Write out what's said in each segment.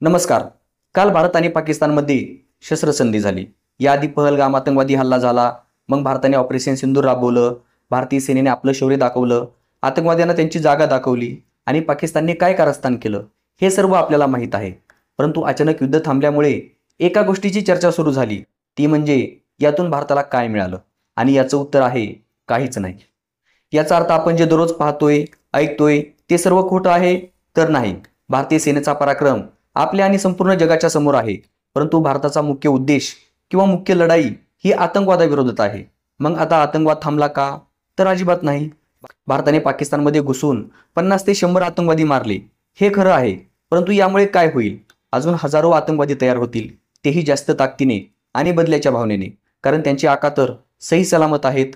नमस्कार. काल भारत आणि पाकिस्तानमध्ये शस्त्रसंधी झाली. याआधी पहलगाम आतंकवादी हल्ला झाला. मग भारताने ऑपरेशन सिंदूर राबवलं. भारतीय सेनेने आपलं शौर्य दाखवलं. आतंकवाद्यांना त्यांची जागा दाखवली आणि पाकिस्तानने काय कारस्थान केलं हे सर्व आपल्याला माहीत आहे. परंतु अचानक युद्ध थांबल्यामुळे एका गोष्टीची चर्चा सुरू झाली. ती म्हणजे यातून भारताला काय मिळालं? आणि याचं उत्तर आहे काहीच नाही. याचा अर्थ आपण जे दररोज पाहतोय, ऐकतोय ते सर्व खोटं आहे तर नाही. भारतीय सेनेचा पराक्रम आपल्या आणि संपूर्ण जगाच्या समोर आहे. परंतु भारताचा मुख्य उद्देश किंवा मुख्य लढाई ही आतंकवादाविरोधात आहे. मग आता आतंकवाद थांबला का? तर अजिबात नाही. भारताने पाकिस्तानमध्ये घुसून 50 ते 100 आतंकवादी मारले, हे खरं आहे. परंतु यामुळे काय होईल? अजून हजारो आतंकवादी तयार होतील, तेही जास्त ताकदीने आणि बदल्याच्या भावनेने, कारण त्यांची आका तर सही सलामत आहेत.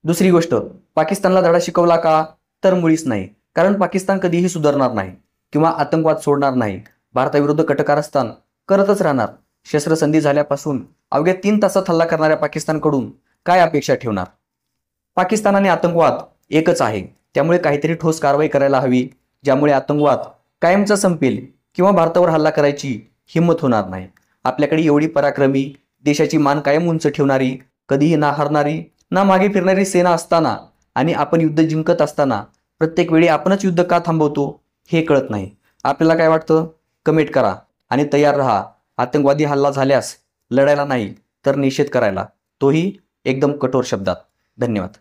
दुसरी गोष्ट, पाकिस्तानला धडा शिकवला का? तर मुळीच नाही. कारण पाकिस्तान कधीही सुधारणार नाही किंवा आतंकवाद सोडणार नाही. भारताविरुद्ध कट कारस्थान करतच राहणार. शस्त्रसंधी झाल्यापासून अवघ्या 3 तासात हल्ला करणाऱ्या पाकिस्तानकडून काय अपेक्षा ठेवणार? पाकिस्तान आणि आतंकवाद एकच आहे. त्यामुळे काहीतरी ठोस कारवाई करायला हवी, ज्यामुळे आतंकवाद कायमचा संपेल किंवा भारतावर हल्ला करायची हिंमत होणार नाही. आपल्याकडे एवढी पराक्रमी, देशाची मान कायम उंच ठेवणारी, कधीही ना हारणारी ना मागे फिरणारी सेना असताना आणि आपण युद्ध जिंकत असताना प्रत्येक वेळी आपणच युद्ध का थांबवतो हे कळत नाही. आपल्याला काय वाटतं? कमेंट करा आणि तयार रहा आतंकवादी हल्ला झाल्यास लढायला नाही तर निषेध करायला, तोही एकदम कठोर शब्दात. धन्यवाद.